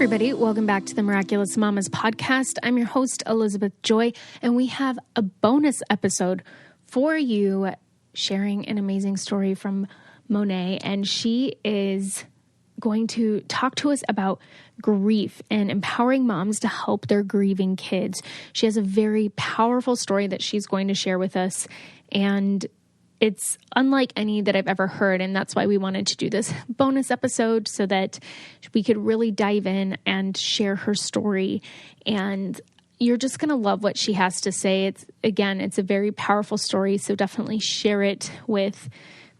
everybody. Welcome back to the Miraculous Mamas podcast. I'm your host, Elizabeth Joy, and we have a bonus episode for you sharing an amazing story from Monaye, and she is going to talk to us about grief and empowering moms to help their grieving kids. She has a very powerful story that she's going to share with us, and it's unlike any that I've ever heard, and that's why we wanted to do this bonus episode so that we could really dive in and share her story. And you're just going to love what she has to say. It's a very powerful story, so definitely share it with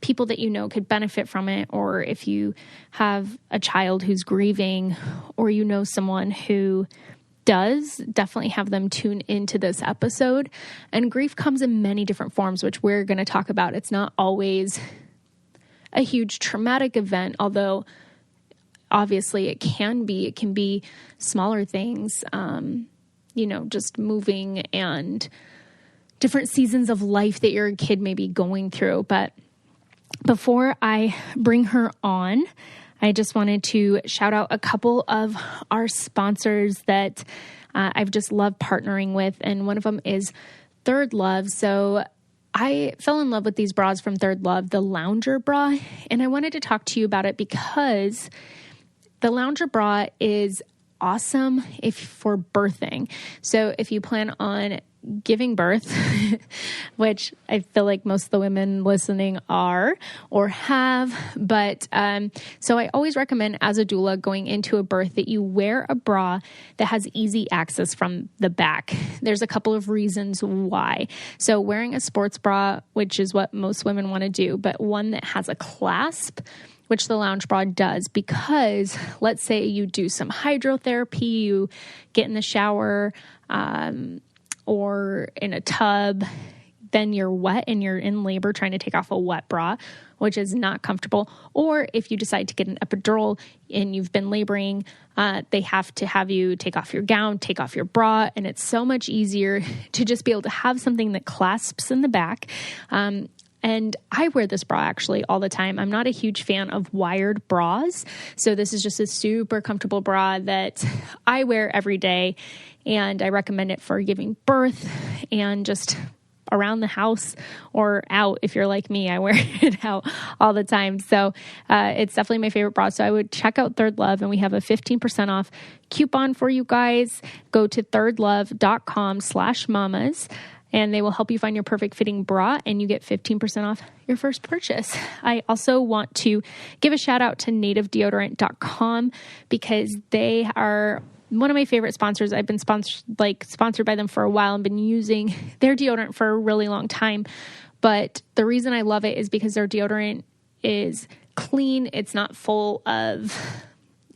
people that you know could benefit from it, or if you have a child who's grieving, or you know someone who does, definitely have them tune into this episode. And grief comes in many different forms, which we're going to talk about. It's not always a huge traumatic event, although obviously it can be smaller things, just moving and different seasons of life that your kid may be going through. But before I bring her on, I just wanted to shout out a couple of our sponsors that I've just loved partnering with, and one of them is Third Love. So I fell in love with these bras from Third Love, the Lounger bra, and I wanted to talk to you about it because the Lounger bra is awesome for birthing. So if you plan on giving birth, which I feel like most of the women listening are or have, but so I always recommend as a doula going into a birth that you wear a bra that has easy access from the back. There's a couple of reasons why. So wearing a sports bra, which is what most women want to do, but one that has a clasp, which the Lounge bra does, because let's say you do some hydrotherapy, you get in the shower, or in a tub, then you're wet and you're in labor trying to take off a wet bra, which is not comfortable. Or if you decide to get an epidural and you've been laboring, they have to have you take off your gown, take off your bra, and it's so much easier to just be able to have something that clasps in the back. And I wear this bra actually all the time. I'm not a huge fan of wired bras. So this is just a super comfortable bra that I wear every day. And I recommend it for giving birth and just around the house or out. If you're like me, I wear it out all the time. So it's definitely my favorite bra. So I would check out Third Love, and we have a 15% off coupon for you guys. Go to thirdlove.com/mamas. And they will help you find your perfect fitting bra, and you get 15% off your first purchase. I also want to give a shout out to nativedeodorant.com because they are one of my favorite sponsors. I've been sponsored by them for a while and been using their deodorant for a really long time. But the reason I love it is because their deodorant is clean. It's not full of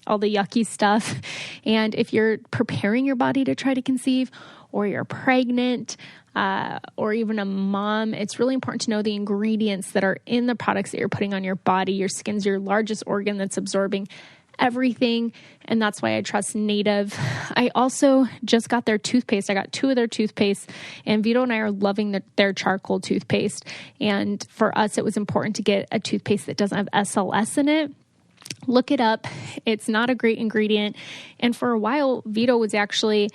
all the yucky stuff. And if you're preparing your body to try to conceive, or you're pregnant, or even a mom, it's really important to know the ingredients that are in the products that you're putting on your body. Your skin's your largest organ that's absorbing everything, and that's why I trust Native. I also just got their toothpaste. I got 2 of their toothpaste, and Vito and I are loving their charcoal toothpaste. And for us, it was important to get a toothpaste that doesn't have SLS in it. Look it up. It's not a great ingredient. And for a while, Vito was actually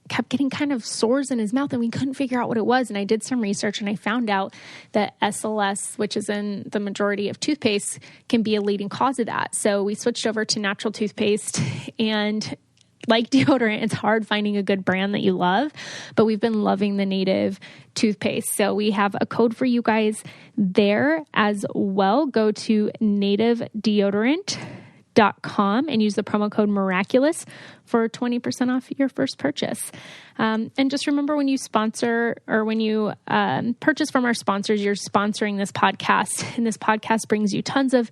kept getting kind of sores in his mouth, and we couldn't figure out what it was. And I did some research, and I found out that SLS, which is in the majority of toothpaste, can be a leading cause of that. So we switched over to natural toothpaste, and like deodorant, it's hard finding a good brand that you love, but we've been loving the Native toothpaste. So we have a code for you guys there as well. Go to nativedeodorant.com and use the promo code Miraculous for 20% off your first purchase. And just remember, when you sponsor or when you purchase from our sponsors, you're sponsoring this podcast, and this podcast brings you tons of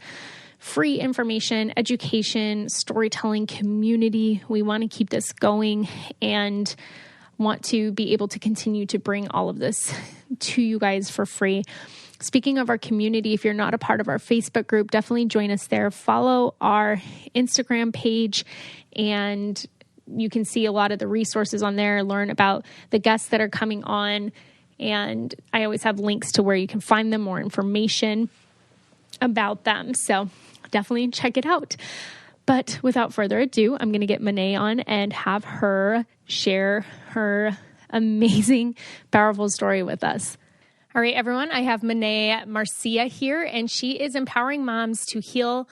free information, education, storytelling, community. We want to keep this going and want to be able to continue to bring all of this to you guys for free. Speaking of our community, if you're not a part of our Facebook group, definitely join us there. Follow our Instagram page, and you can see a lot of the resources on there, learn about the guests that are coming on. And I always have links to where you can find them, more information about them. So definitely check it out. But without further ado, I'm going to get Monaye on and have her share her amazing, powerful story with us. All right, everyone, I have Monaye Marcia here, and she is empowering moms to heal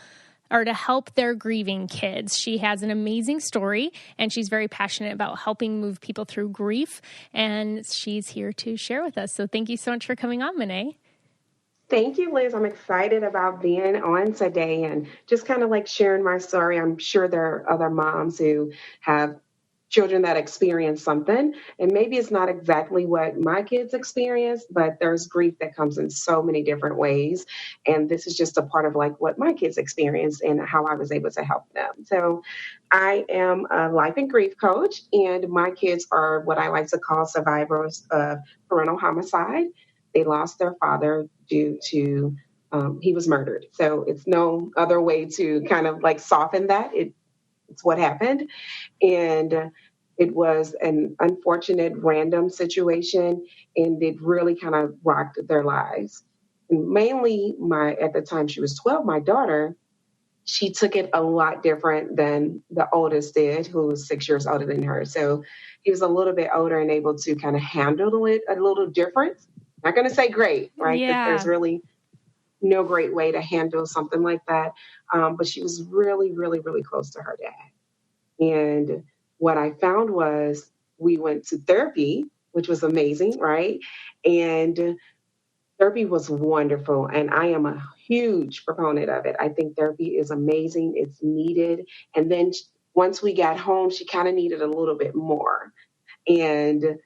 or to help their grieving kids. She has an amazing story, and she's very passionate about helping move people through grief, and she's here to share with us. So thank you so much for coming on, Monaye. Thank you, Liz. I'm excited about being on today and just kind of like sharing my story. I'm sure there are other moms who have children that experience something, and maybe it's not exactly what my kids experienced, but there's grief that comes in so many different ways. And this is just a part of like what my kids experienced and how I was able to help them. So I am a life and grief coach, and my kids are what I like to call survivors of parental homicide. They lost their father due to he was murdered. So it's no other way to kind of like soften that. It's what happened. And it was an unfortunate random situation, and it really kind of rocked their lives. And mainly at the time she was 12, my daughter, she took it a lot different than the oldest did, who was 6 years older than her. So he was a little bit older and able to kind of handle it a little different. Not going to say great, right? Yeah. There's really no great way to handle something like that. But she was really, really, really close to her dad. And what I found was we went to therapy, which was amazing, right? And therapy was wonderful. And I am a huge proponent of it. I think therapy is amazing. It's needed. And then once we got home, she kind of needed a little bit more. And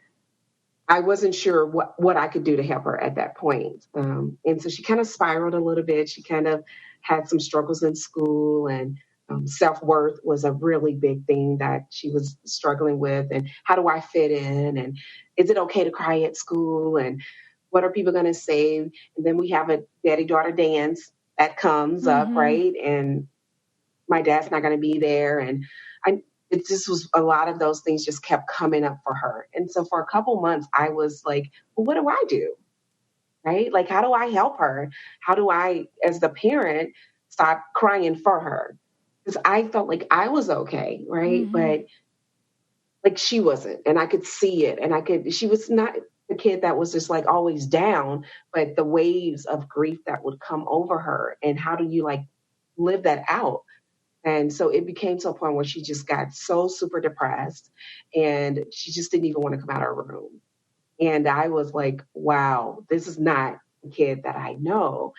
I wasn't sure what I could do to help her at that point. And so she kind of spiraled a little bit. She kind of had some struggles in school, and self-worth was a really big thing that she was struggling with. And how do I fit in? And is it okay to cry at school? And what are people going to say? And then we have a daddy-daughter dance that comes up, right? And my dad's not going to be there. And it just was a lot of those things just kept coming up for her. And so for a couple months, I was like, well, what do I do? Right? Like, how do I help her? How do I, as the parent, stop crying for her? Because I felt like I was okay, right? But like she wasn't. And I could see it. And she was not the kid that was just like always down, but the waves of grief that would come over her. And how do you like live that out? And so it became to a point where she just got so super depressed, and she just didn't even want to come out of her room. And I was like, wow, this is not the kid that I know.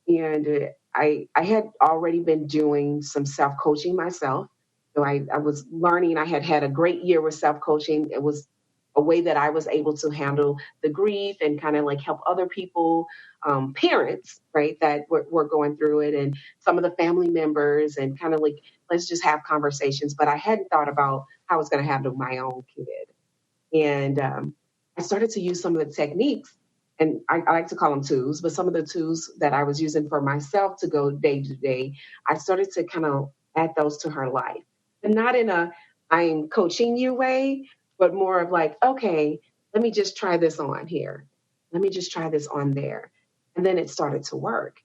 And I had already been doing some self-coaching myself. So I was learning. I had a great year with self-coaching. It was a way that I was able to handle the grief and kind of like help other people, parents, right, that were going through it, and some of the family members, and kind of like, let's just have conversations. But I hadn't thought about how I was going to handle my own kid. And I started to use some of the techniques, and I like to call them tools, but some of the tools that I was using for myself to go day to day, I started to kind of add those to her life. And not in a I'm coaching you way, but more of like, okay, let me just try this on here. Let me just try this on there. And then it started to work.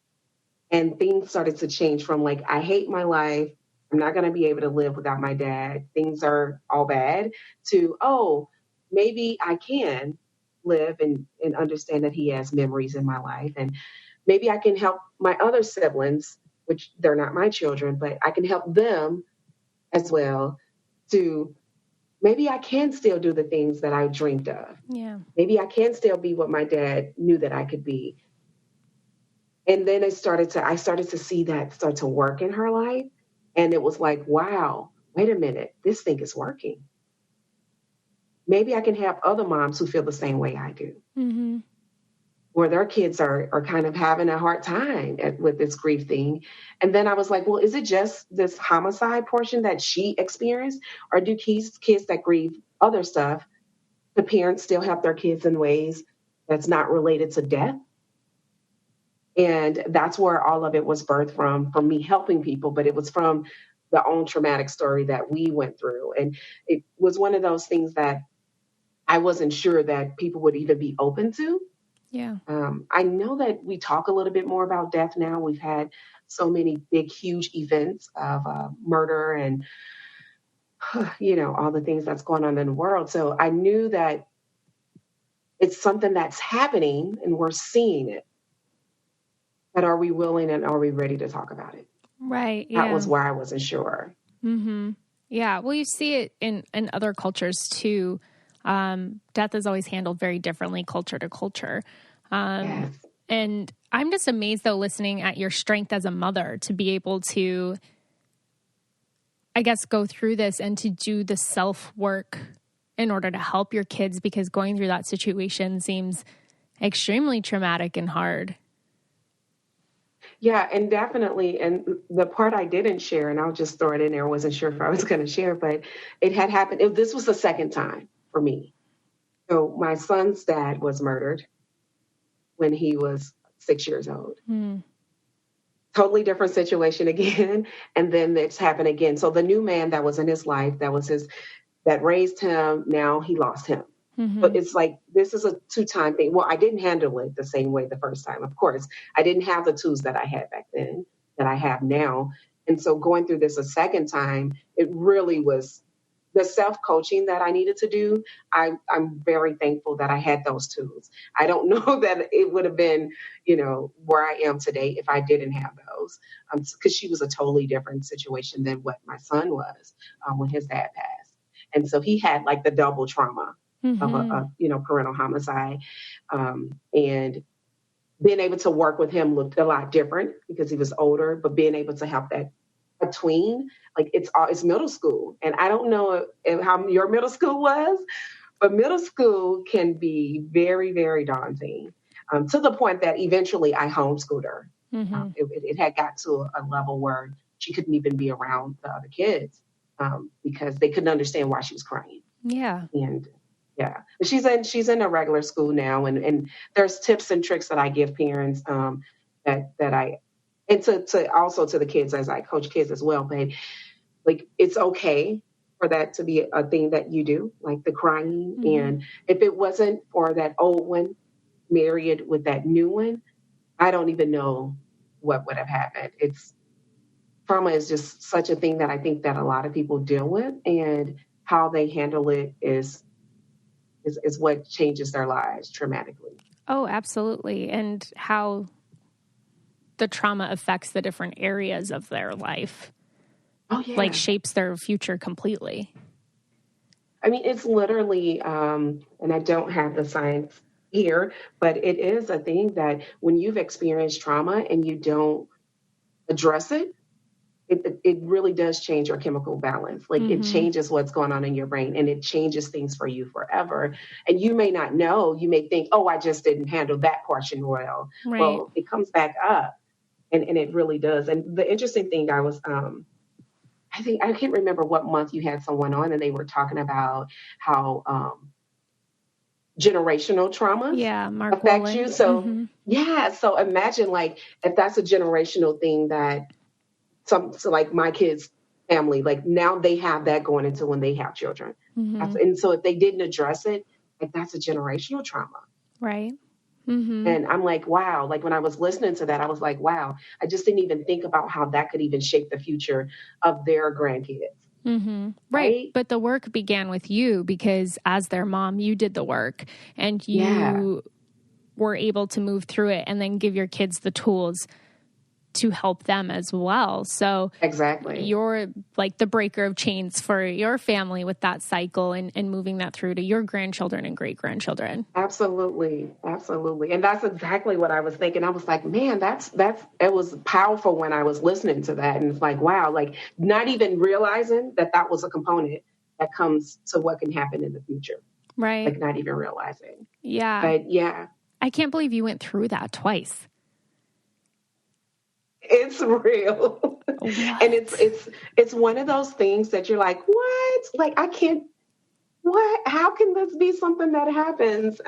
And things started to change from like, I hate my life. I'm not going to be able to live without my dad. Things are all bad, to, oh, maybe I can live and understand that he has memories in my life. And maybe I can help my other siblings, which they're not my children, but I can help them as well, to maybe I can still do the things that I dreamed of. Yeah. Maybe I can still be what my dad knew that I could be. And then I started to see that start to work in her life. And it was like, wow, wait a minute, this thing is working. Maybe I can help other moms who feel the same way I do, where their kids are kind of having a hard time with this grief thing. And then I was like, well, is it just this homicide portion that she experienced? Or do kids that grieve other stuff, the parents still help their kids in ways that's not related to death? And that's where all of it was birthed from me helping people, but it was from the own traumatic story that we went through. And it was one of those things that I wasn't sure that people would even be open to. Yeah. I know that we talk a little bit more about death now. We've had so many big, huge events of murder and, all the things that's going on in the world. So I knew that it's something that's happening and we're seeing it. But are we willing and are we ready to talk about it? Right. That Yeah. was where I wasn't sure. Mm-hmm. Yeah. Well, you see it in other cultures too. Death is always handled very differently culture to culture. Yes. And I'm just amazed though, listening at your strength as a mother to be able to, I guess, go through this and to do the self work in order to help your kids, because going through that situation seems extremely traumatic and hard. Yeah, and definitely. And the part I didn't share, and I'll just throw it in there, I wasn't sure if I was going to share, but it had happened. This was the second time for me. So my son's dad was murdered when he was 6 years old. Mm. Totally different situation again. And then it's happened again. So the new man that was in his life, that raised him, now he lost him. Mm-hmm. But it's like, this is a two-time thing. Well, I didn't handle it the same way the first time. Of course, I didn't have the tools that I had back then that I have now. And so going through this a second time, it really was the self-coaching that I needed to do. I'm very thankful that I had those tools. I don't know that it would have been, where I am today if I didn't have those. Because she was a totally different situation than what my son was when his dad passed. And so he had like the double trauma of a parental homicide. And being able to work with him looked a lot different because he was older, but being able to help that between, like it's middle school. And I don't know how your middle school was, but middle school can be very, very daunting, to the point that eventually I homeschooled her. Mm-hmm. It had got to a level where she couldn't even be around the other kids because they couldn't understand why she was crying. Yeah. And yeah, she's in a regular school now, and there's tips and tricks that I give parents that I and to also to the kids as I coach kids as well. But like, it's okay for that to be a thing that you do, like the crying. Mm-hmm. And if it wasn't for that old one married with that new one, I don't even know what would have happened. Trauma is just such a thing that I think that a lot of people deal with, and how they handle it is what changes their lives dramatically. Oh, absolutely. And how the trauma affects the different areas of their life. Oh, yeah. Like shapes their future completely. I mean, it's literally, and I don't have the science here, but it is a thing that when you've experienced trauma and you don't address it, it really does change your chemical balance. Like it changes what's going on in your brain, and it changes things for you forever. And you may not know, you may think, oh, I just didn't handle that portion well. Right. Well, it comes back up, and it really does. And the interesting thing, I was, I think, I can't remember what month you had someone on, and they were talking about how generational traumas affect you. So yeah, so imagine like if that's a generational thing that so like my kids' family, like now they have that going into when they have children. And so if they didn't address it, like that's a generational trauma. Right. And I'm like, wow, like when I was listening to that, I was like, wow, I just didn't even think about how that could even shape the future of their grandkids. Right. But the work began with you because as their mom, you did the work and you were able to move through it and then give your kids the tools to help them as well. So exactly, you're like the breaker of chains for your family with that cycle and moving that through to your grandchildren and great grandchildren. Absolutely. And that's exactly what I was thinking. I was like, man, it was powerful when I was listening to that. And it's like, wow, like not even realizing that was a component that comes to what can happen in the future. Right. Like not even realizing. Yeah. But yeah. I can't believe you went through that twice. It's real. And it's one of those things that you're like, what? Like, I can't, what? How can this be something that happens?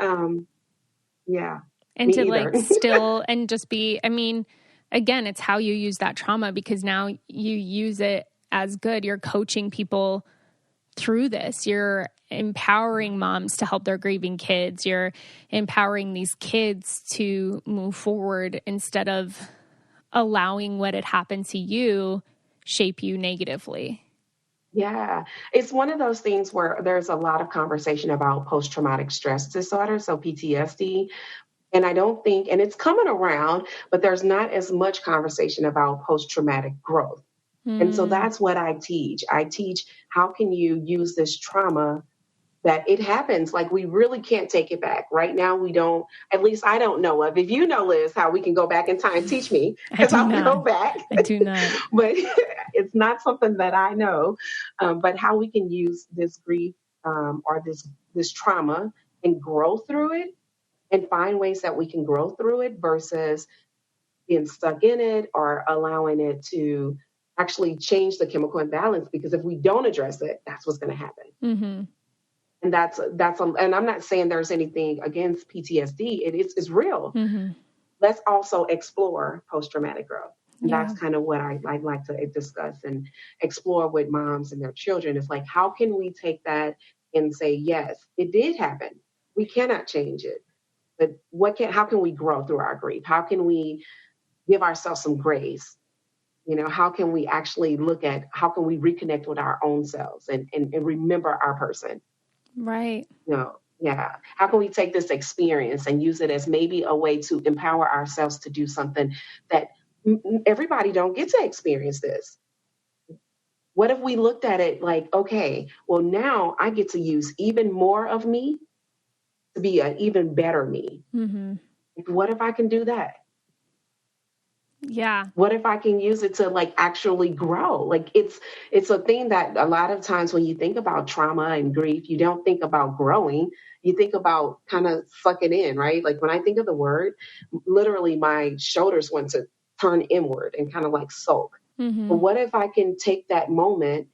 Yeah. And to either. Like still, and just be, I mean, again, it's how you use that trauma because now you use it as good. You're coaching people through this. You're empowering moms to help their grieving kids. You're empowering these kids to move forward instead of allowing what had happened to you shape you negatively. Yeah, it's one of those things where there's a lot of conversation about post-traumatic stress disorder, so PTSD. And I don't think, and it's coming around, but there's not as much conversation about post-traumatic growth. And so that's what I teach. I teach how can you use this trauma that it happens. Like we really can't take it back. Right now, we don't, at least I don't know of. If you know, Liz, how we can go back in time, teach me, because I'll go back. I do not. But it's not something that I know. But how we can use this grief or this trauma and grow through it and find ways that we can grow through it versus being stuck in it or allowing it to actually change the chemical imbalance. Because if we don't address it, that's what's going to happen. Mm-hmm. And and I'm not saying there's anything against PTSD. It's real. Mm-hmm. Let's also explore post-traumatic growth. And that's kind of what I like to discuss and explore with moms and their children. It's like, how can we take that and say, yes, it did happen. We cannot change it. But how can we grow through our grief? How can we give ourselves some grace? You know, how can we actually look at how can we reconnect with our own selves and remember our person? Right. You know, yeah. How can we take this experience and use it as maybe a way to empower ourselves to do something that everybody don't get to experience this? What if we looked at it like, okay, well, now I get to use even more of me to be an even better me. Mm-hmm. What if I can do that? Yeah. What if I can use it to like actually grow? Like it's a thing that a lot of times when you think about trauma and grief, you don't think about growing. You think about kind of sucking in, right? Like when I think of the word, literally my shoulders want to turn inward and kind of like sulk. Mm-hmm. But what if I can take that moment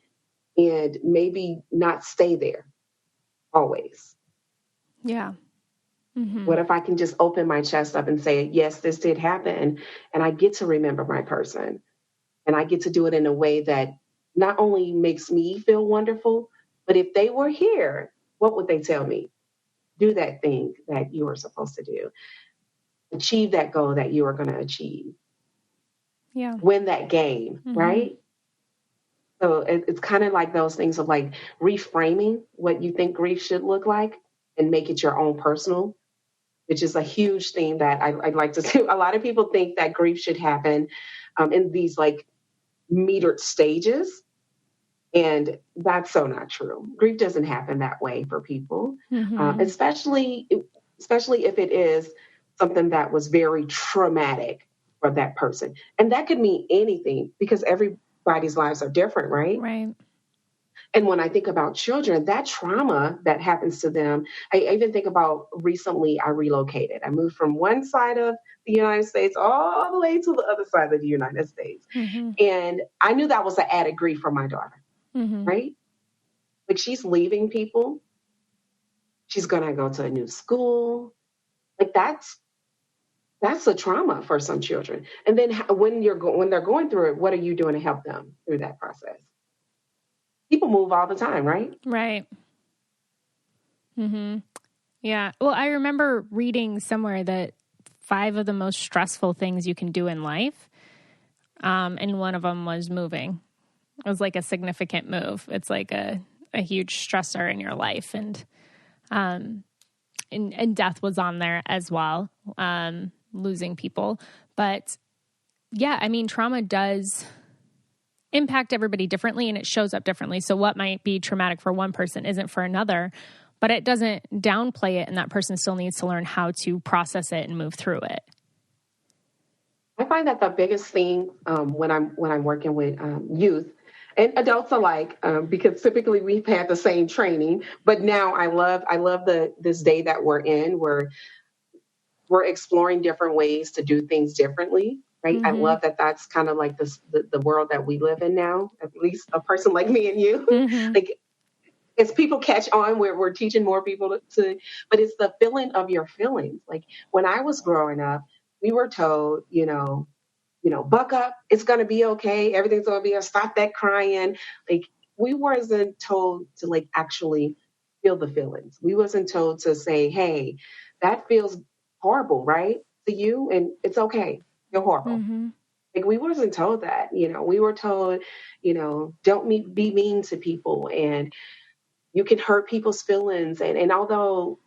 and maybe not stay there always? Yeah. Mm-hmm. What if I can just open my chest up and say, yes, this did happen, and I get to remember my person, and I get to do it in a way that not only makes me feel wonderful, but if they were here, what would they tell me? Do that thing that you were supposed to do. Achieve that goal that you are going to achieve. Yeah. Win that game, mm-hmm. right? So it's kind of like those things of like reframing what you think grief should look like and make it your own personal, which is a huge thing that I'd like to do. A lot of people think that grief should happen in these like metered stages. And that's so not true. Grief doesn't happen that way for people, Mm-hmm. especially if it is something that was very traumatic for that person. And that could mean anything because everybody's lives are different, right? Right. And when I think about children, that trauma that happens to them, I even think about recently I relocated. I moved from one side of the United States all the way to the other side of the United States. Mm-hmm. And I knew that was an added grief for my daughter, mm-hmm. right? Like she's leaving people. She's going to go to a new school. Like that's a trauma for some children. And then when they're going through it, what are you doing to help them through that process? People move all the time, right? Right. Mm-hmm. Yeah. Well, I remember reading somewhere that 5 of the most stressful things you can do in life, and one of them was moving. It was like a significant move. It's like a huge stressor in your life, and death was on there as well, losing people. But yeah, I mean, trauma does impact everybody differently and it shows up differently. So what might be traumatic for one person isn't for another, but it doesn't downplay it, and that person still needs to learn how to process it and move through it. I find that the biggest thing when I'm working with youth and adults alike, because typically we've had the same training, but now I love this day that we're in, where we're exploring different ways to do things differently. Right. Mm-hmm. I love that that's kind of like the world that we live in now, at least a person like me and you. Mm-hmm. Like as people catch on, we're teaching more people to, but it's the feeling of your feelings. Like when I was growing up, we were told, buck up, it's going to be okay. Everything's going to be, stop that crying. Like we wasn't told to like actually feel the feelings. We wasn't told to say, hey, that feels horrible, right? To you, and it's okay. Feel horrible. Mm-hmm. Like we wasn't told that, we were told, don't be mean to people, and you can hurt people's feelings. And although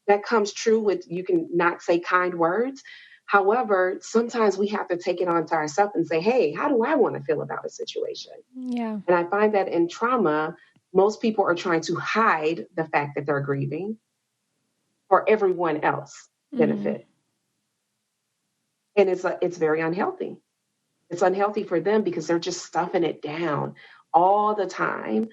that comes true with, you can not say kind words. However, sometimes we have to take it onto ourselves and say, hey, how do I want to feel about a situation? Yeah. And I find that in trauma, most people are trying to hide the fact that they're grieving for everyone else Mm-hmm. benefit. And it's very unhealthy. It's unhealthy for them because they're just stuffing it down all the time,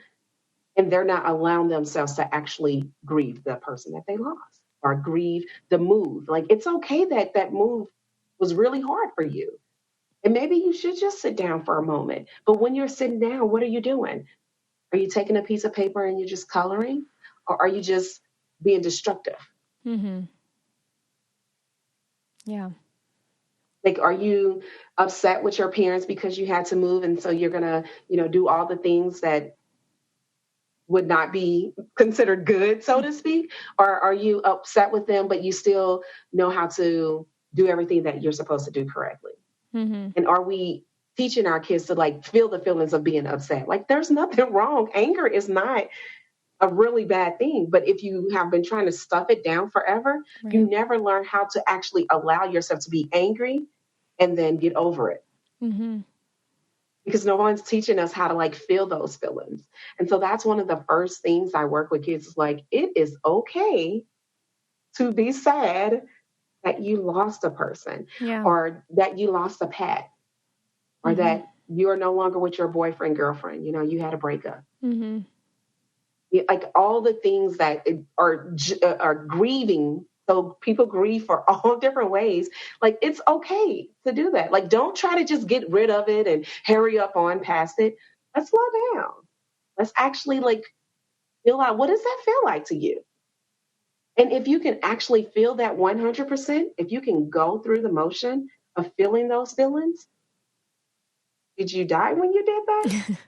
and they're not allowing themselves to actually grieve the person that they lost or grieve the move. Like, it's okay that that move was really hard for you. And maybe you should just sit down for a moment. But when you're sitting down, what are you doing? Are you taking a piece of paper and you're just coloring? Or are you just being destructive? Mm-hmm. Yeah. Like, are you upset with your parents because you had to move, and so you're going to, do all the things that would not be considered good, so to speak? Or are you upset with them, but you still know how to do everything that you're supposed to do correctly? Mm-hmm. And are we teaching our kids to like feel the feelings of being upset? Like, there's nothing wrong. Anger is not a really bad thing. But if you have been trying to stuff it down forever, Right. you never learn how to actually allow yourself to be angry and then get over it. Mm-hmm. Because no one's teaching us how to like feel those feelings. And so that's one of the first things I work with kids is like, it is okay to be sad that you lost a person, Yeah. or that you lost a pet, or Mm-hmm. that you're no longer with your boyfriend, girlfriend, you had a breakup. Mm-hmm. Like all the things that are grieving. So people grieve for all different ways. Like, it's okay to do that. Like, don't try to just get rid of it and hurry up on past it. Let's slow down. Let's actually like feel out, what does that feel like to you? And if you can actually feel that 100%, if you can go through the motion of feeling those feelings, did you die when you did that?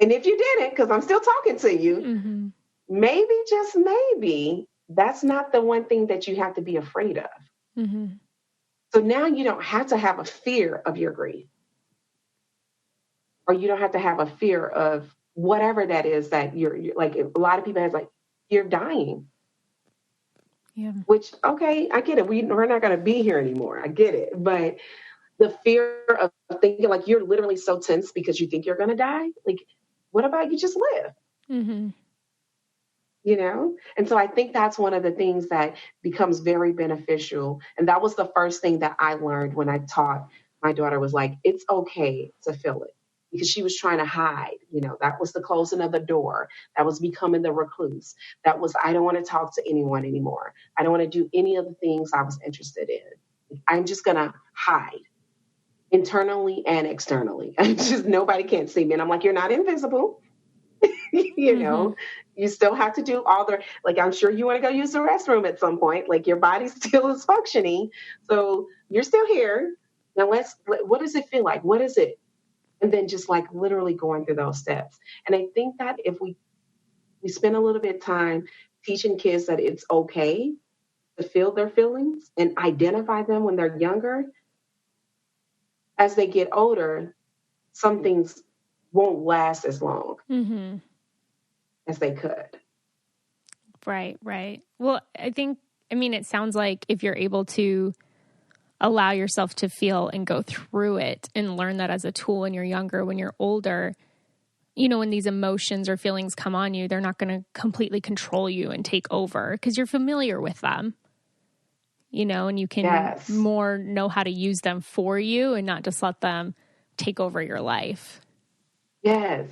And if you didn't, because I'm still talking to you, Mm-hmm. maybe, just maybe, that's not the one thing that you have to be afraid of. Mm-hmm. So now you don't have to have a fear of your grief, or you don't have to have a fear of whatever that is that you're like, a lot of people have like, you're dying. Yeah. Which, okay, I get it. We're not going to be here anymore. I get it. But the fear of thinking like you're literally so tense because you think you're going to die, like, what about you just live? Mm-hmm. And so I think that's one of the things that becomes very beneficial. And that was the first thing that I learned when I taught my daughter, was like, it's okay to feel it, because she was trying to hide. That was the closing of the door. That was becoming the recluse. That was, I don't want to talk to anyone anymore. I don't want to do any of the things I was interested in. I'm just going to hide internally and externally. Nobody can see me. And I'm like, you're not invisible. Mm-hmm. You still have to do all the, like, I'm sure you want to go use the restroom at some point. Like, your body still is functioning. So you're still here. Now what does it feel like? What is it? And then just like literally going through those steps. And I think that if we spend a little bit of time teaching kids that it's okay to feel their feelings and identify them when they're younger, as they get older, some things won't last as long Mm-hmm. as they could. Right, right. Well, it sounds like if you're able to allow yourself to feel and go through it and learn that as a tool when you're younger, when you're older, when these emotions or feelings come on you, they're not going to completely control you and take over because you're familiar with them, and you can Yes. more know how to use them for you and not just let them take over your life. Yes.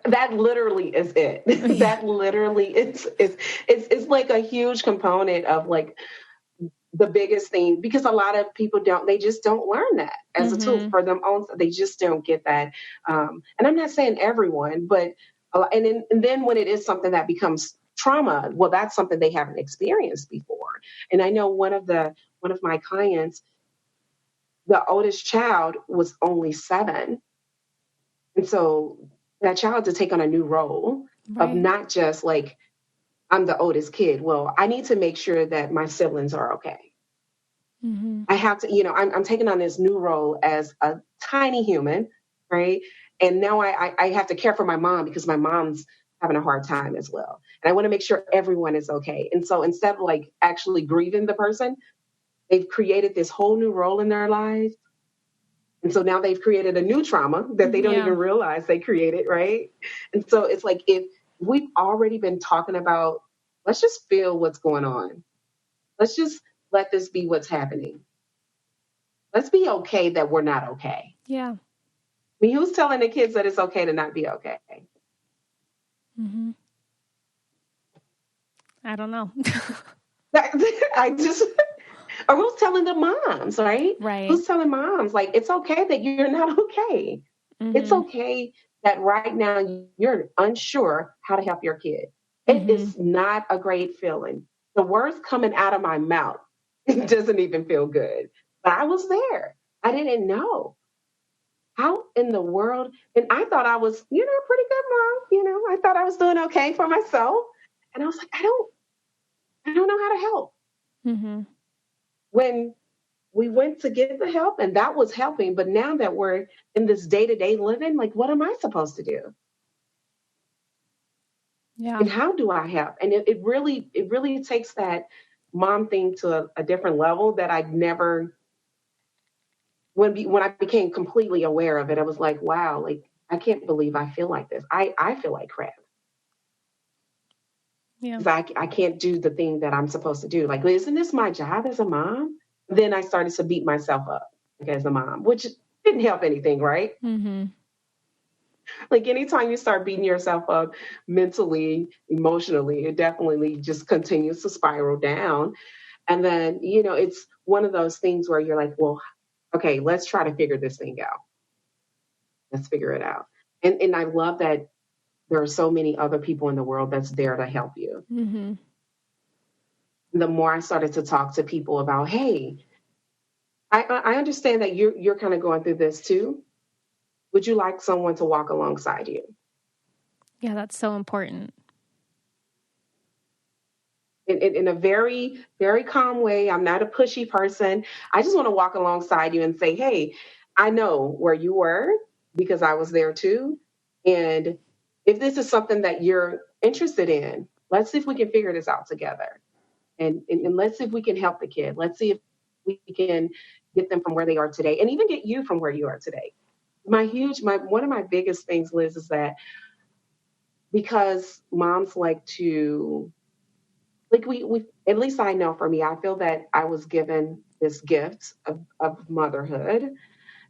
That literally is it. That literally it's like a huge component of like the biggest thing, because a lot of people they just don't learn that as a tool for them own. They just don't get that. And I'm not saying everyone, but and then when it is something that becomes trauma, well, that's something they haven't experienced before. And I know one of my clients, the oldest child was only 7. And so that child to take on a new role of Right. not just like, I'm the oldest kid. Well, I need to make sure that my siblings are okay. Mm-hmm. I have to, I'm taking on this new role as a tiny human, right? And now I have to care for my mom because my mom's having a hard time as well. And I want to make sure everyone is okay. And so instead of like actually grieving the person, they've created this whole new role in their lives. And so now they've created a new trauma that they don't Yeah. even realize they created, right? And so it's like if we've already been talking about, let's just feel what's going on. Let's just let this be what's happening. Let's be okay that we're not okay. Yeah. I mean, who's telling the kids that it's okay to not be okay? Mm-hmm. I don't know. I just, or who's telling the moms, right? Right. Who's telling moms, like, it's okay that you're not okay. It's Mm-hmm. okay that right now you're unsure how to help your kid. It Mm-hmm. is not a great feeling. The words coming out of my mouth, it doesn't even feel good. But I was there. I didn't know. How in the world? And I thought I was, a pretty good mom. I thought I was doing okay for myself. And I was like, I don't know how to help. Mm-hmm. When we went to get the help and that was helping, but now that we're in this day-to-day living, like, what am I supposed to do? Yeah. And how do I help? And it really takes that mom thing to a different level that I never, when I became completely aware of it, I was like, wow, like, I can't believe I feel like this. I feel like crap. Yeah. Because I can't do the thing that I'm supposed to do. Like, isn't this my job as a mom? Then I started to beat myself up, like, as a mom, which didn't help anything, right? Mm-hmm. Like, anytime you start beating yourself up mentally, emotionally, it definitely just continues to spiral down. And then, it's one of those things where you're like, well, okay, let's try to figure this thing out. Let's figure it out. And I love that there are so many other people in the world that's there to help you. Mm-hmm. The more I started to talk to people about, hey, I understand that you're kind of going through this too. Would you like someone to walk alongside you? Yeah, that's so important. In a very, very calm way. I'm not a pushy person. I just want to walk alongside you and say, hey, I know where you were because I was there too. And if this is something that you're interested in, let's see if we can figure this out together. And let's see if we can help the kid. Let's see if we can get them from where they are today and even get you from where you are today. One of my biggest things, Liz, is that because moms like to, like, we at least I know for me, I feel that I was given this gift of motherhood,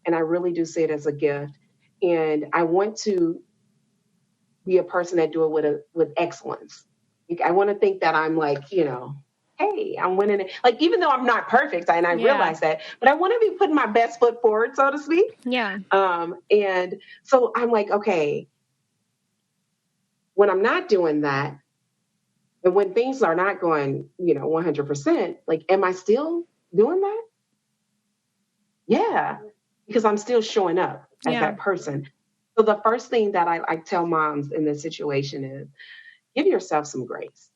and I really do see it as a gift. And I want to be a person that do it with excellence. Like, I want to think that I'm like, hey, I'm winning it. Like, even though I'm not perfect, and I Yeah. realize that, but I want to be putting my best foot forward, so to speak. Yeah. And so I'm like, okay, when I'm not doing that, and when things are not going, 100%, like, am I still doing that? Yeah, because I'm still showing up as Yeah. that person. So the first thing that I tell moms in this situation is give yourself some grace.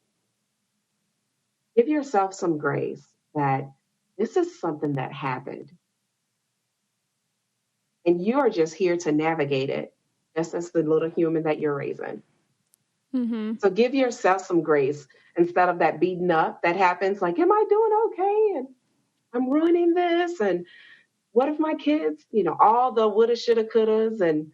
Give yourself some grace that this is something that happened. And you are just here to navigate it, just as the little human that you're raising. Mm-hmm. So give yourself some grace instead of that beating up that happens. Like, am I doing okay? And I'm ruining this. And what if my kids, all the woulda, shoulda, couldas, and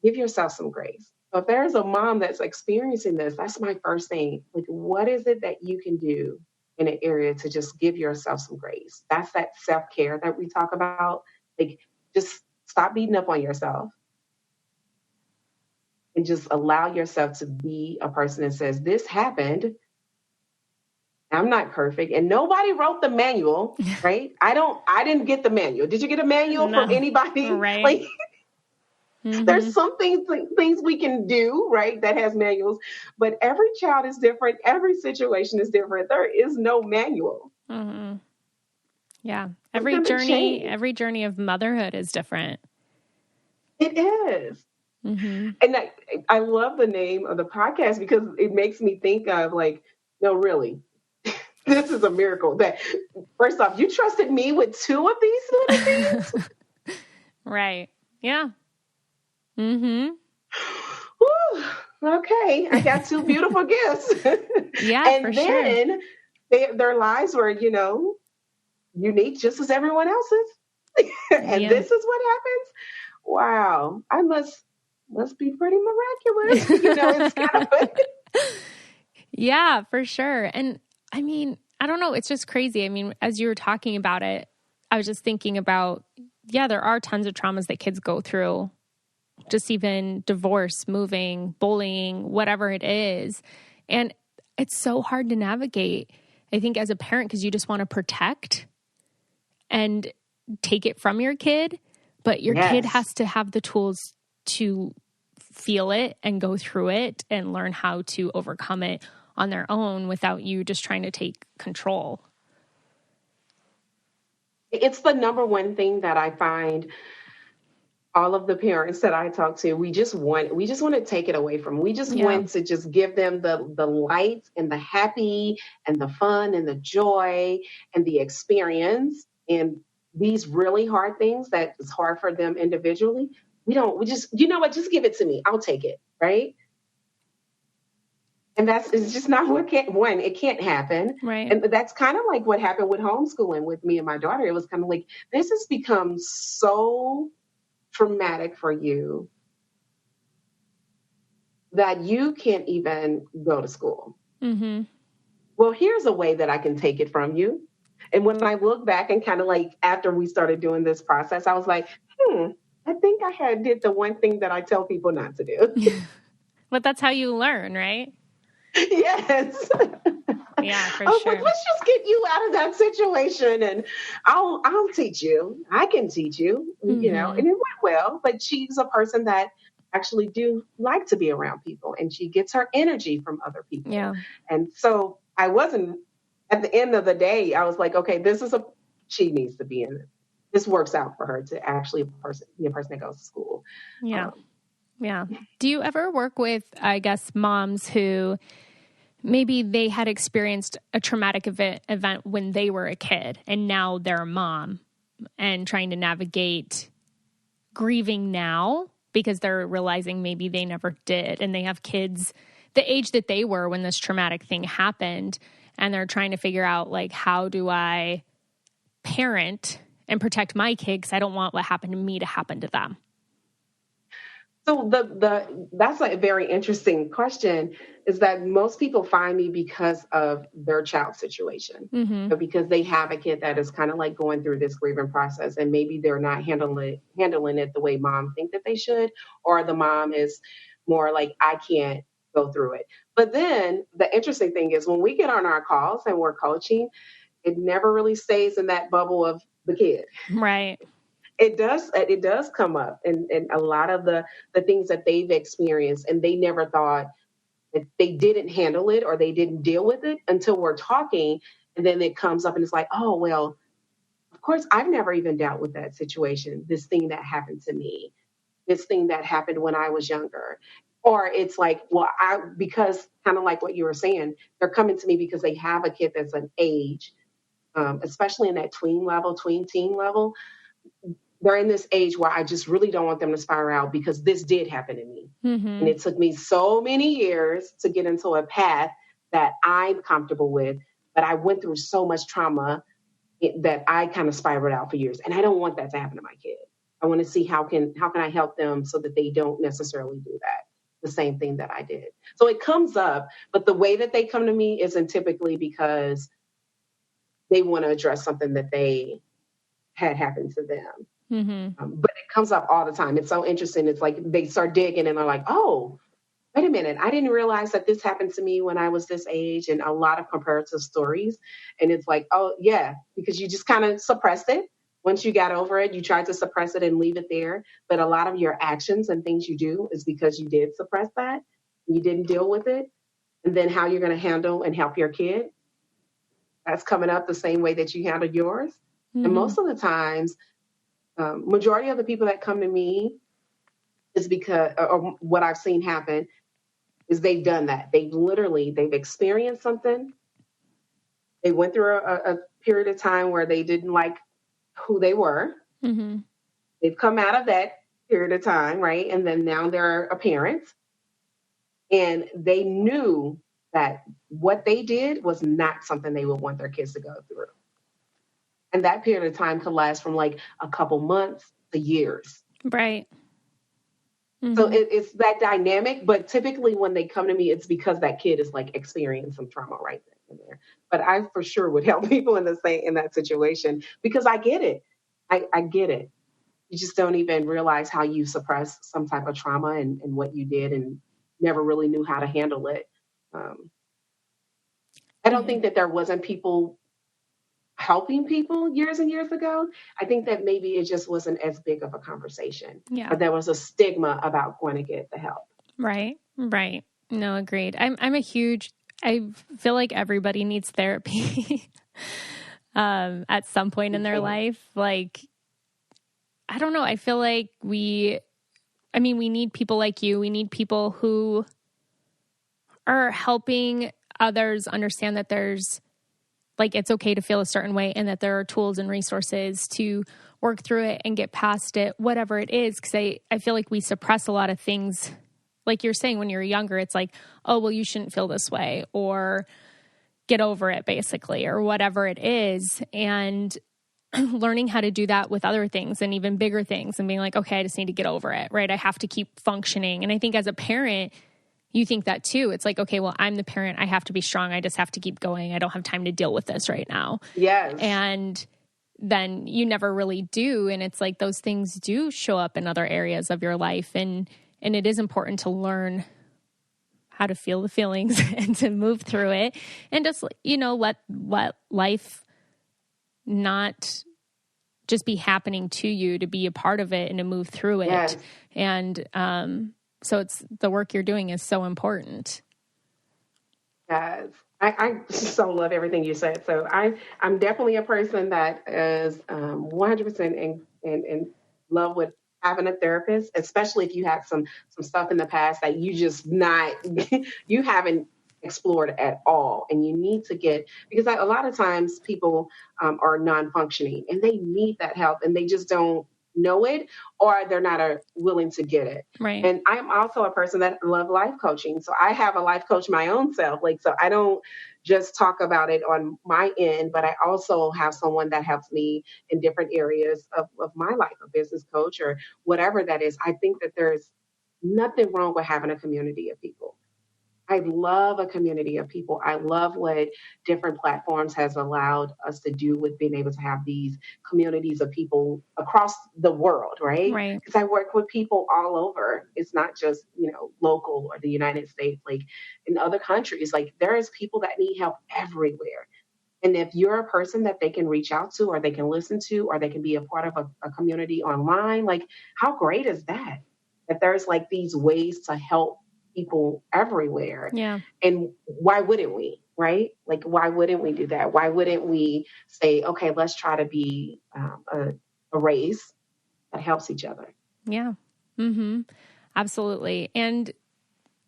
give yourself some grace. So if there's a mom that's experiencing this, that's my first thing. Like, what is it that you can do in an area to just give yourself some grace? That's that self-care that we talk about. Like, just stop beating up on yourself and just allow yourself to be a person that says, this happened. I'm not perfect. And nobody wrote the manual, right? I didn't get the manual. Did you get a manual from No. anybody? Right. Like, there's Mm-hmm. some things we can do, right, that has manuals, but every child is different. Every situation is different. There is no manual. Mm-hmm. Yeah. It's going to change. Every journey of motherhood is different. It is. Mm-hmm. And I love the name of the podcast because it makes me think of like, no, really, this is a miracle that first off, you trusted me with two of these little things. Right. Yeah. Mm-hmm. Whew, okay, I got two beautiful gifts. Yeah, for And sure. then their lives were, unique just as everyone else's. And Yeah. this is what happens. Wow, I must be pretty miraculous. It's kind of Yeah, for sure. And I mean, I don't know. It's just crazy. I mean, as you were talking about it, I was just thinking about, yeah, there are tons of traumas that kids go through, just even divorce, moving, bullying, whatever it is. And it's so hard to navigate, I think, as a parent, because you just want to protect and take it from your kid. But your kid yes. has to have the tools to feel it and go through it and learn how to overcome it on their own without you just trying to take control. It's the number one thing that I find all of the parents that I talk to, we just want to take it away from them. We just Yeah. want to just give them the light and the happy and the fun and the joy and the experience and these really hard things that is hard for them individually. We just, you know what, just give it to me. I'll take it. Right. And it's just not it can't happen. Right. And that's kind of like what happened with homeschooling with me and my daughter. It was kind of like, this has become so traumatic for you that you can't even go to school. Mm-hmm. Well, here's a way that I can take it from you. And when I look back and kind of like after we started doing this process, I was like, I think I had did the one thing that I tell people not to do. But that's how you learn, right? Yes. Yeah, I for was like, sure. let's just get you out of that situation and I'll teach you. I can teach you, Mm-hmm. and it went well. But she's a person that actually do like to be around people and she gets her energy from other people. Yeah. And so I wasn't at the end of the day, I was like, okay, she needs to be in it. This works out for her to actually be a person that goes to school. Yeah. Um, Yeah. Do you ever work with, I guess, moms who maybe they had experienced a traumatic event when they were a kid and now they're a mom and trying to navigate grieving now because they're realizing maybe they never did and they have kids the age that they were when this traumatic thing happened and they're trying to figure out like, how do I parent and protect my kid because I don't want what happened to me to happen to them. So that's a very interesting question, is that most people find me because of their child situation. Mm-hmm. So because they have a kid that is kind of like going through this grieving process and maybe they're not handling it the way mom think that they should, or the mom is more like, I can't go through it. But then the interesting thing is when we get on our calls and we're coaching, it never really stays in that bubble of the kid. Right. It does come up and a lot of the things that they've experienced and they never thought that they didn't handle it or they didn't deal with it until we're talking, and then it comes up and it's like, oh well, of course I've never even dealt with that situation, this thing that happened to me, this thing that happened when I was younger. Or it's like, well, because kind of like what you were saying, they're coming to me because they have a kid that's an age, especially in that tween teen level, they're in this age where I just really don't want them to spiral out because this did happen to me. And Mm-hmm. it took me so many years to get into a path that I'm comfortable with, but I went through so much trauma that I kind of spiraled out for years. And I don't want that to happen to my kid. I want to see how can I help them so that they don't necessarily do that. The same thing that I did. So it comes up, but the way that they come to me isn't typically because they want to address something that they had happened to them. Mm-hmm. But it comes up all the time. It's so interesting. It's like they start digging and they're like, oh, wait a minute. I didn't realize that this happened to me when I was this age, and a lot of comparative stories. And it's like, oh, yeah, because you just kind of suppressed it. Once you got over it, you tried to suppress it and leave it there. But a lot of your actions and things you do is because you did suppress that. You didn't deal with it. And then how you're going to handle and help your kid, that's coming up the same way that you handled yours. And Mm-hmm. most of the times, majority of the people that come to me is because, or what I've seen happen is they've done that. They've experienced something. They went through a period of time where they didn't like who they were. Mm-hmm. They've come out of that period of time, right? And then now they're a parent, and they knew that what they did was not something they would want their kids to go through. And that period of time could last from like a couple months to years. Right. Mm-hmm. So it's that dynamic, but typically when they come to me, it's because that kid is like experiencing some trauma right then and there. But I for sure would help people in that situation because I get it. I get it. You just don't even realize how you suppress some type of trauma and what you did and never really knew how to handle it. I don't think that there wasn't people helping people years and years ago. I think that maybe it just wasn't as big of a conversation. Yeah. Or there was a stigma about going to get the help. Right. Right. No, agreed. I feel like everybody needs therapy at some point in their life. Like, I don't know. I feel like we need people like you. We need people who are helping others understand that there's, like, it's okay to feel a certain way and that there are tools and resources to work through it and get past it, whatever it is. Because I feel like we suppress a lot of things. Like you're saying, when you're younger, it's like, oh, well, you shouldn't feel this way, or get over it, basically, or whatever it is. And learning how to do that with other things and even bigger things and being like, okay, I just need to get over it, right? I have to keep functioning. And I think as a parent, you think that too. It's like, okay, well, I'm the parent. I have to be strong. I just have to keep going. I don't have time to deal with this right now. Yes. And then you never really do. And it's like those things do show up in other areas of your life. And it is important to learn how to feel the feelings and to move through it and just, let life not just be happening to you, to be a part of it and to move through it. Yes. And, so it's the work you're doing is so important. Yes. I so love everything you said. So I'm definitely a person that is 100% in love with having a therapist, especially if you had some stuff in the past that you just not you haven't explored at all, and you need to get, because a lot of times people are non-functioning and they need that help and they just don't know it, or they're not willing to get it. Right. And I'm also a person that love life coaching. So I have a life coach my own self. Like, so I don't just talk about it on my end, but I also have someone that helps me in different areas of my life, a business coach or whatever that is. I think that there's nothing wrong with having a community of people. I love a community of people. I love what different platforms has allowed us to do with being able to have these communities of people across the world, right? Right. Because I work with people all over. It's not just, local or the United States, like in other countries, like there is people that need help everywhere. And if you're a person that they can reach out to, or they can listen to, or they can be a part of a community online, like how great is that? That there's like these ways to help people everywhere. Yeah. And why wouldn't we, right? Like, why wouldn't we do that? Why wouldn't we say, okay, let's try to be a race that helps each other? Yeah. Mm-hmm. Absolutely. And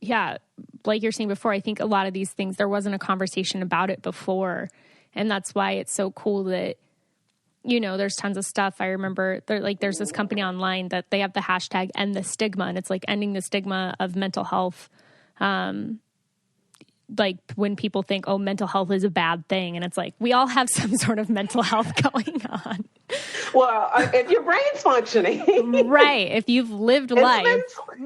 yeah, like you're saying before, I think a lot of these things, there wasn't a conversation about it before. And that's why it's so cool that, there's tons of stuff. I remember there's this company online that they have the hashtag end the stigma, and it's like ending the stigma of mental health. Like when people think, oh, mental health is a bad thing. And it's like, we all have some sort of mental health going on. Well, if your brain's functioning. Right. If you've lived life.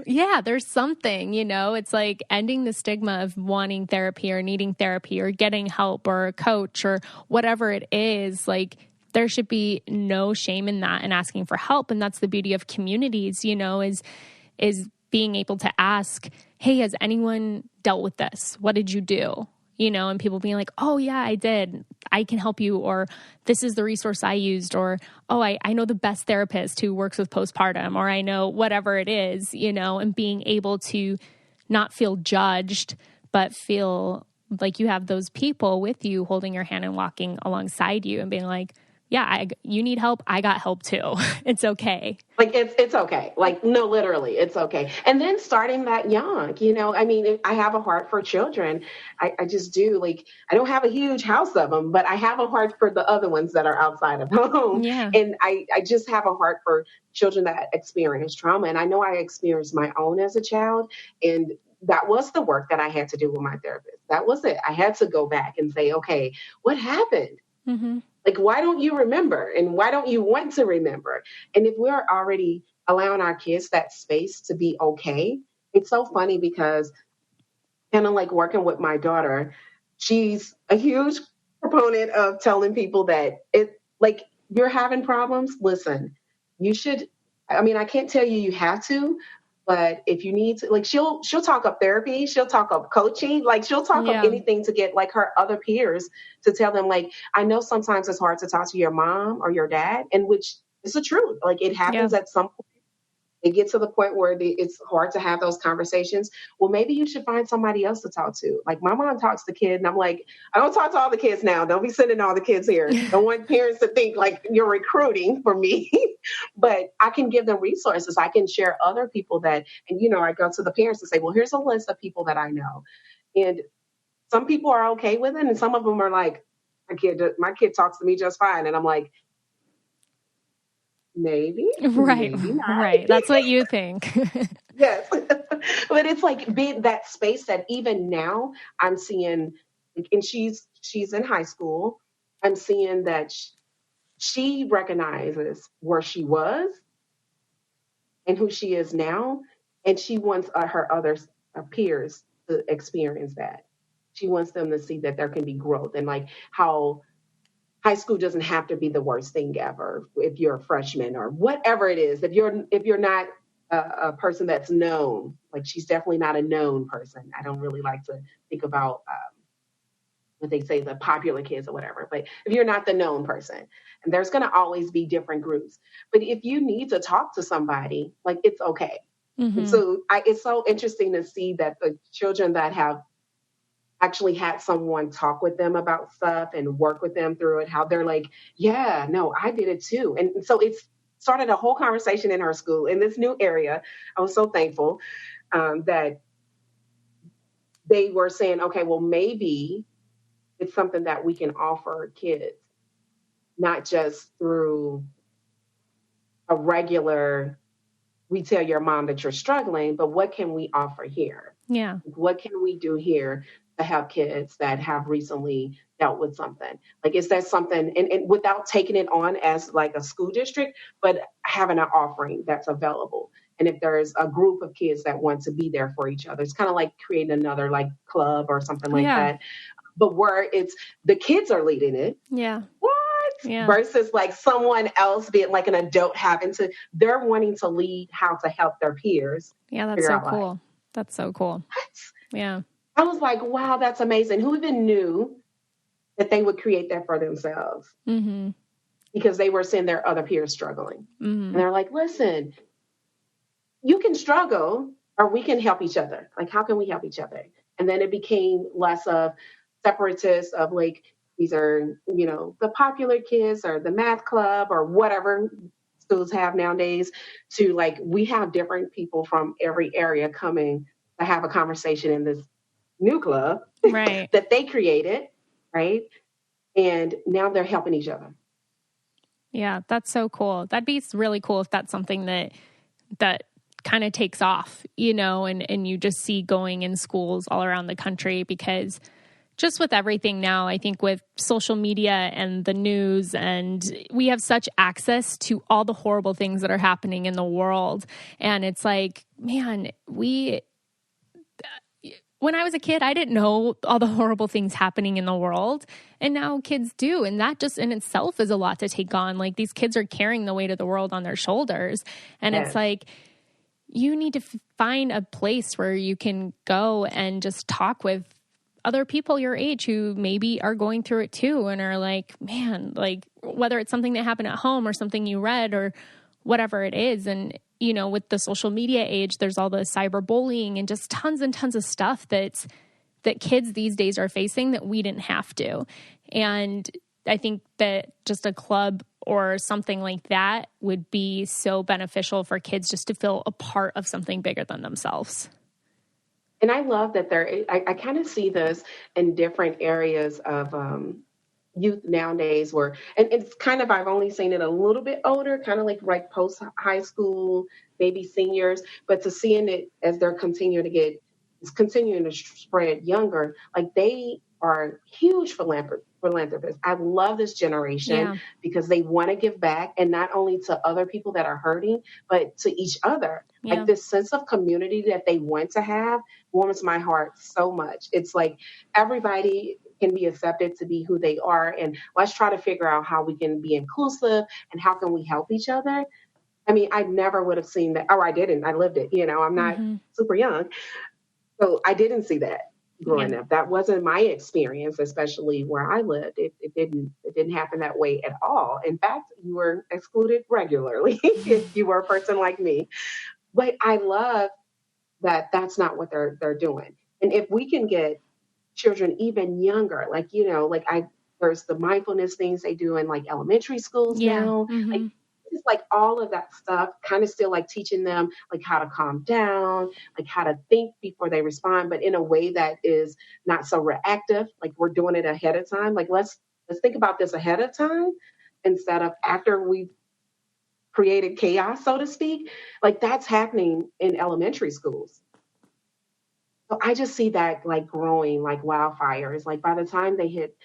Yeah, there's something, it's like ending the stigma of wanting therapy or needing therapy or getting help or a coach or whatever it is. Like, there should be no shame in that and asking for help. And that's the beauty of communities, is being able to ask, hey, has anyone dealt with this? What did you do? And people being like, oh yeah, I did. I can help you. Or this is the resource I used. Or, oh, I know the best therapist who works with postpartum, or I know whatever it is, and being able to not feel judged, but feel like you have those people with you holding your hand and walking alongside you and being like, you need help. I got help too. It's okay. Like it's okay. Like, no, literally, it's okay. And then starting that young, I mean, I have a heart for children. I just do. Like, I don't have a huge house of them, but I have a heart for the other ones that are outside of home. Yeah. And I just have a heart for children that experience trauma. And I know I experienced my own as a child. And that was the work that I had to do with my therapist. That was it. I had to go back and say, okay, what happened? Mm-hmm. Like, why don't you remember? And why don't you want to remember? And if we're already allowing our kids that space to be okay, it's so funny because kind of like working with my daughter, she's a huge proponent of telling people that you're having problems. Listen, you should, I mean, I can't tell you you have to, but if you need to, like, she'll talk up therapy, she'll talk up coaching, like she'll talk up anything to get like her other peers to tell them, like, I know sometimes it's hard to talk to your mom or your dad, and which is the truth. Like, it happens at some point. It gets to the point where it's hard to have those conversations. Well, maybe you should find somebody else to talk to. Like, my mom talks to kids, and I'm like, I don't talk to all the kids now. Don't be sending all the kids here. Don't want parents to think like you're recruiting for me. But I can give them resources. I can share other people and I go to the parents and say, well, here's a list of people that I know. And some people are okay with it, and some of them are like, my kid talks to me just fine. And I'm like, maybe, right, maybe not. Right. That's what you think. Yes. But it's like being that space that even now I'm seeing, and she's in high school. I'm seeing that she recognizes where she was and who she is now. And she wants her other peers to experience that. She wants them to see that there can be growth, and like how high school doesn't have to be the worst thing ever if you're a freshman or whatever it is. If you're not a person that's known, like, she's definitely not a known person. I don't really like to think about what they say, the popular kids or whatever. But if you're not the known person, and there's going to always be different groups. But if you need to talk to somebody, like, it's okay. Mm-hmm. And so it's so interesting to see that the children that have actually had someone talk with them about stuff and work with them through it, how they're like, yeah, no, I did it too. And so it's started a whole conversation in her school in this new area. I was so thankful that they were saying, okay, well, maybe it's something that we can offer kids, not just through a regular, we tell your mom that you're struggling, but what can we offer here? Yeah. What can we do here to help kids that have recently dealt with something? Like, is that something, and without taking it on as like a school district, but having an offering that's available. And if there's a group of kids that want to be there for each other, it's kind of like creating another like club or something like that. But where it's the kids are leading it. Yeah. What? Yeah. Versus like someone else being like an adult they're wanting to lead how to help their peers. Yeah, that's so cool. Life. That's so cool. What? Yeah. I was like, wow, that's amazing. Who even knew that they would create that for themselves? Mm-hmm. Because they were seeing their other peers struggling. Mm-hmm. And they're like, listen, you can struggle or we can help each other. Like, how can we help each other? And then it became less of separatists of like, these are, the popular kids or the math club or whatever schools have nowadays, to like, we have different people from every area coming to have a conversation in this new club, right, that they created, right? And now they're helping each other. Yeah, that's so cool. That'd be really cool if that's something that kind of takes off, and you just see going in schools all around the country, because just with everything now, I think with social media and the news, and we have such access to all the horrible things that are happening in the world. And it's like, man, when I was a kid, I didn't know all the horrible things happening in the world. And now kids do. And that just in itself is a lot to take on. Like, these kids are carrying the weight of the world on their shoulders. And yes. It's like, you need to find a place where you can go and just talk with other people your age who maybe are going through it too, and are like, man, like, whether it's something that happened at home or something you read or whatever it is. And, with the social media age, there's all the cyberbullying and just tons and tons of stuff that kids these days are facing that we didn't have to. And I think that just a club or something like that would be so beneficial for kids just to feel a part of something bigger than themselves. And I love that I kind of see this in different areas of youth nowadays where, and it's kind of, I've only seen it a little bit older, kind of like post high school, maybe seniors, but to seeing it as they're it's continuing to spread younger, like they are huge philanthropists. I love this generation because they want to give back, and not only to other people that are hurting, but to each other. Yeah. Like this sense of community that they want to have warms my heart so much. It's like everybody can be accepted to be who they are, and let's try to figure out how we can be inclusive and how can we help each other. I mean, I never would have seen that, or I didn't. I lived it. I'm not super young, so I didn't see that growing up. That wasn't my experience, especially where I lived. It didn't happen that way at all. In fact, you were excluded regularly if you were a person like me. But I love that that's not what they're doing. And if we can get children even younger, there's the mindfulness things they do in like elementary schools now. Like it's like all of that stuff, kind of still like teaching them like how to calm down, like how to think before they respond, but in a way that is not so reactive. Like we're doing it ahead of time. Like let's think about this ahead of time instead of after we've created chaos, so to speak. Like that's happening in elementary schools. So I just see that like growing like wildfires. Like by the time they hit,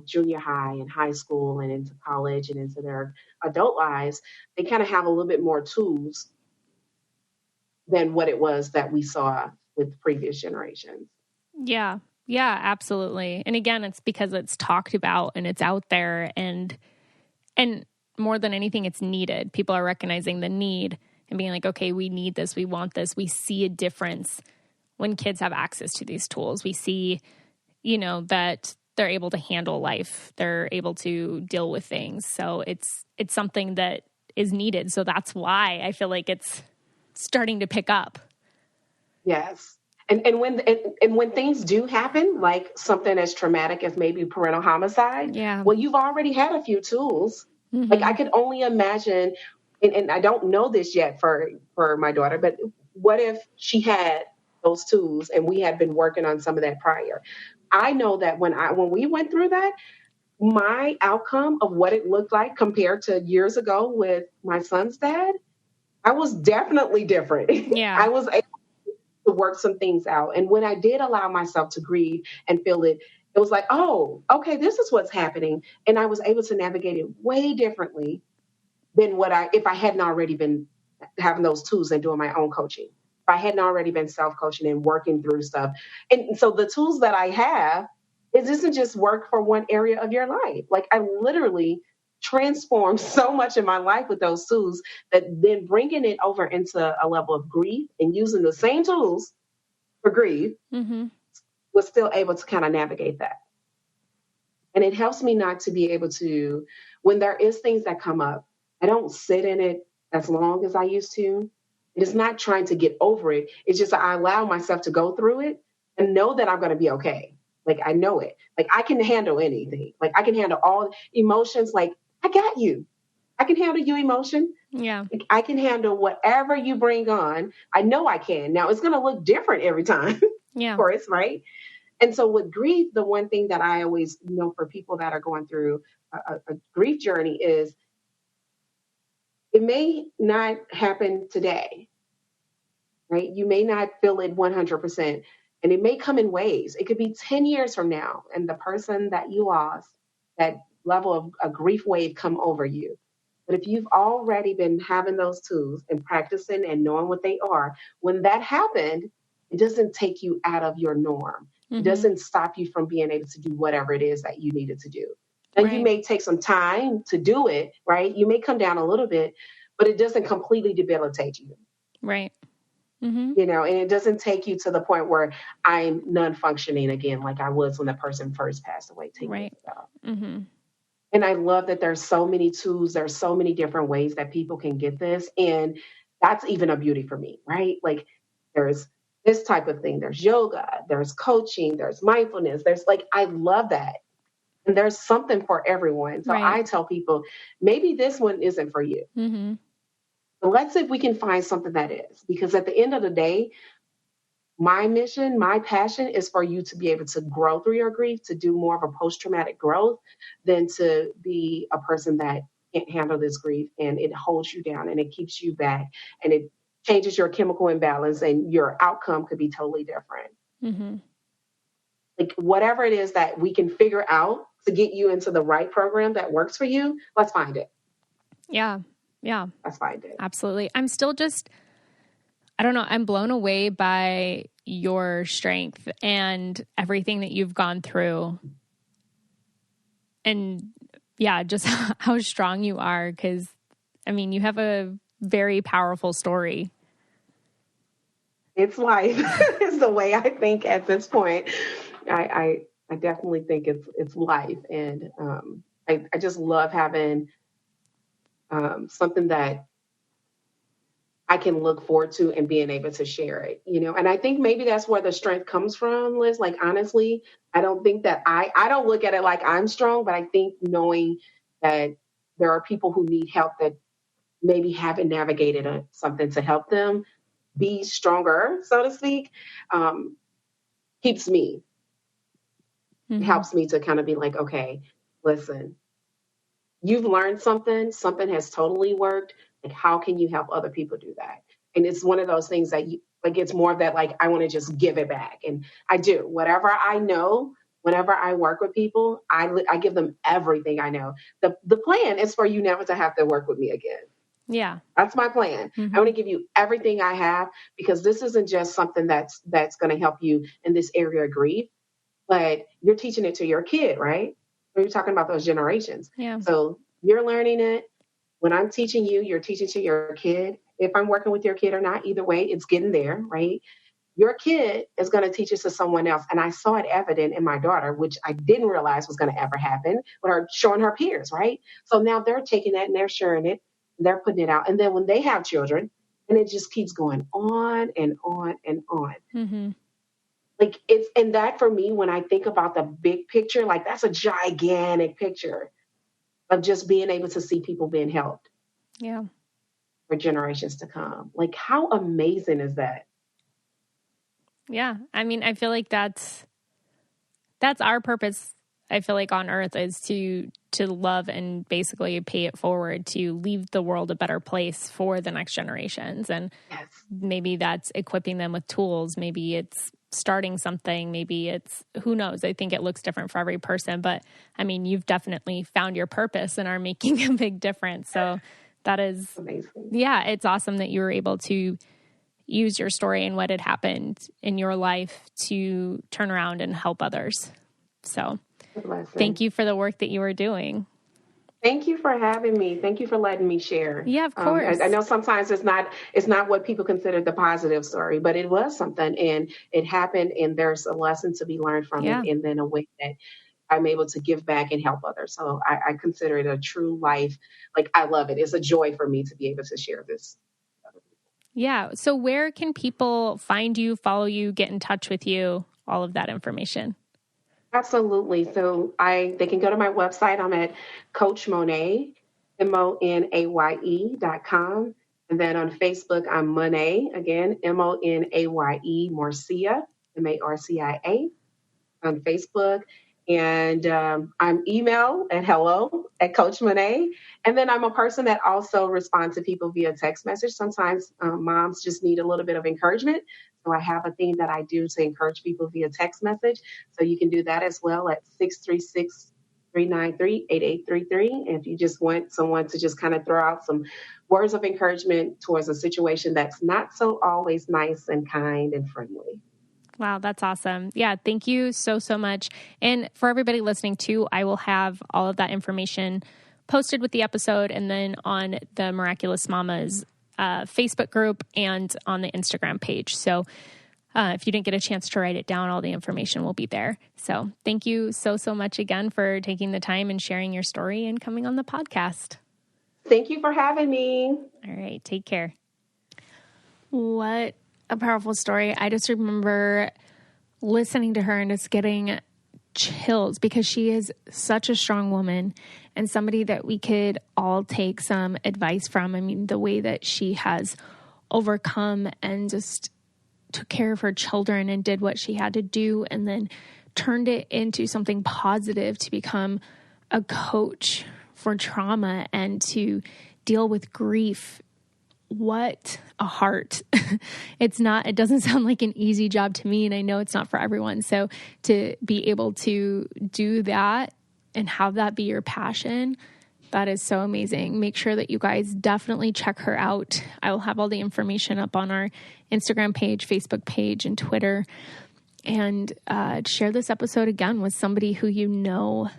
junior high and high school and into college and into their adult lives, they kind of have a little bit more tools than what it was that we saw with previous generations. Yeah. Yeah, absolutely. And again, it's because it's talked about and it's out there, and more than anything, it's needed. People are recognizing the need and being like, okay, we need this. We want this. We see a difference when kids have access to these tools. We see, that they're able to handle life. They're able to deal with things. So it's something that is needed. So that's why I feel like it's starting to pick up. Yes. And when things do happen, like something as traumatic as maybe parental homicide, well, you've already had a few tools. Like I could only imagine, and I don't know this yet for my daughter, but what if she had those tools and we had been working on some of that prior? I know that when we went through that, my outcome of what it looked like compared to years ago with my son's dad, I was definitely different. Yeah. I was able to work some things out. And when I did allow myself to grieve and feel it, it was like, oh, okay, this is what's happening. And I was able to navigate it way differently than if I hadn't already been having those tools and doing my own coaching. If I hadn't already been self-coaching and working through stuff. And so the tools that I have, it doesn't just work for one area of your life. Like I literally transformed so much in my life with those tools that then bringing it over into a level of grief and using the same tools for grief was still able to kind of navigate that. And it helps me not to be able to, when there is things that come up, I don't sit in it as long as I used to. It is not trying to get over it. It's just I allow myself to go through it and know that I'm going to be okay. Like I know it. Like I can handle anything. Like I can handle all emotions. Like I got you. I can handle your emotion. Yeah. Like, I can handle whatever you bring on. I know I can. Now it's going to look different every time. Yeah. Of course, right? And so with grief, the one thing that I always know for people that are going through a grief journey is it may not happen today, right? You may not feel it 100%, and it may come in waves. It could be 10 years from now, and the person that you lost, that level of a grief wave come over you. But if you've already been having those tools and practicing and knowing what they are, when that happened, it doesn't take you out of your norm. It doesn't stop you from being able to do whatever it is that you needed to do. And you may take some time to do it, right? You may come down a little bit, but it doesn't completely debilitate you. Right. And it doesn't take you to the point where I'm non-functioning again, like I was when the person first passed away 10 years ago. And I love that there's so many tools, there's so many different ways that people can get this. And that's even a beauty for me, right? Like there's this type of thing. There's yoga, there's coaching, there's mindfulness. There's I love that. And there's something for everyone. So Right. I tell people, maybe this one isn't for you. Mm-hmm. But let's see if we can find something that is. Because at the end of the day, my mission, my passion is for you to be able to grow through your grief, to do more of a post-traumatic growth than to be a person that can't handle this grief and it holds you down and it keeps you back and it changes your chemical imbalance and your outcome could be totally different. Mm-hmm. Like whatever it is that we can figure out to get you into the right program that works for you, let's find it. Yeah. Yeah. Let's find it. Absolutely. I'm still just, I don't know, I'm blown away by your strength and everything that you've gone through. And yeah, just how strong you are. Cause I mean, you have a very powerful story. It's life is the way I think at this point. I definitely think it's life. And I just love having something that I can look forward to and being able to share it, you know. And I think maybe that's where the strength comes from, Liz. Like honestly, I don't think that I don't look at it like I'm strong, but I think knowing that there are people who need help that maybe haven't navigated something to help them be stronger, so to speak, um, keeps me, Mm-hmm. helps me to kind of be like, okay, listen, you've learned something, something has totally worked. Like, how can you help other people do that? And it's one of those things that you, like, it's more of that, like, I want to just give it back. And I do whatever I know. Whenever I work with people, I give them everything I know. The plan is for you never to have to work with me again. Yeah. That's my plan. Mm-hmm. I want to give you everything I have because this isn't just something that's going to help you in this area of grief, but you're teaching it to your kid, right? We're talking about those generations. Yeah. So you're learning it. When I'm teaching you, you're teaching to your kid. If I'm working with your kid or not, either way, it's getting there, right? Your kid is going to teach it to someone else. And I saw it evident in my daughter, which I didn't realize was going to ever happen, but her showing her peers, right? So now they're taking that and they're sharing it, and they're putting it out. And then when they have children, and it just keeps going on and on and on. Mm-hmm. Like it's, and that for me, when I think about the big picture, like that's a gigantic picture of just being able to see people being helped Yeah. for generations to come. Like how amazing is that? Yeah. I mean, I feel like that's our purpose. I feel like on earth is to love and basically pay it forward, to leave the world a better place for the next generations. And Yes. maybe that's equipping them with tools. Maybe it's starting something. Maybe it's, who knows? I think it looks different for every person, but I mean, you've definitely found your purpose and are making a big difference. So that is Amazing. Yeah, it's awesome that you were able to use your story and what had happened in your life to turn around and help others. So thank you for the work that you were doing. Thank you for having me. Thank you for letting me share. Yeah, of course. I know sometimes it's not what people consider the positive story, but it was something and it happened and there's a lesson to be learned from it and then a way that I'm able to give back and help others. So I consider it a true life. Like I love it. It's a joy for me to be able to share this. Yeah. So where can people find you, follow you, get in touch with you, all of that information? Absolutely. So they can go to my website. I'm at Coach Monaye, MONAYE.com. And then on Facebook, I'm Monaye, again, MONAYE, Marcia, MARCIA on Facebook. And I'm email at hello@Coach Monaye. And then I'm a person that also responds to people via text message. Sometimes moms just need a little bit of encouragement. So I have a thing that I do to encourage people via text message. So you can do that as well at 636-393-8833. And if you just want someone to just kind of throw out some words of encouragement towards a situation that's not so always nice and kind and friendly. Wow, that's awesome. Yeah, thank you so much. And for everybody listening too, I will have all of that information posted with the episode and then on the Miraculous Mamas Facebook group and on the Instagram page. So if you didn't get a chance to write it down, all the information will be there. So thank you so much again for taking the time and sharing your story and coming on the podcast. Thank you for having me. All right, take care. What a powerful story. I just remember listening to her and just getting chills because she is such a strong woman and somebody that we could all take some advice from. I mean, the way that she has overcome and just took care of her children and did what she had to do and then turned it into something positive to become a coach for trauma and to deal with grief. What a heart. It doesn't sound like an easy job to me, and I know it's not for everyone. So to be able to do that and have that be your passion, that is so amazing. Make sure that you guys definitely check her out. I will have all the information up on our Instagram page, Facebook page, and Twitter. And share this episode again with somebody who you know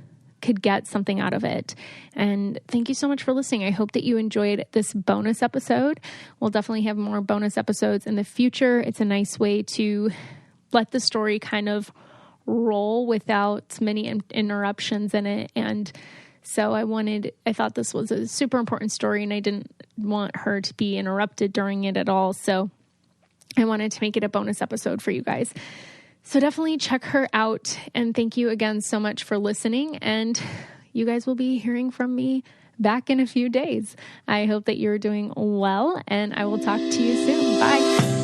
could get something out of it. And thank you so much for listening. I hope that you enjoyed this bonus episode. We'll definitely have more bonus episodes in the future. It's a nice way to let the story kind of roll without many interruptions in it. And so I thought this was a super important story and I didn't want her to be interrupted during it at all. So I wanted to make it a bonus episode for you guys. So definitely check her out. And thank you again so much for listening. And you guys will be hearing from me back in a few days. I hope that you're doing well and I will talk to you soon. Bye.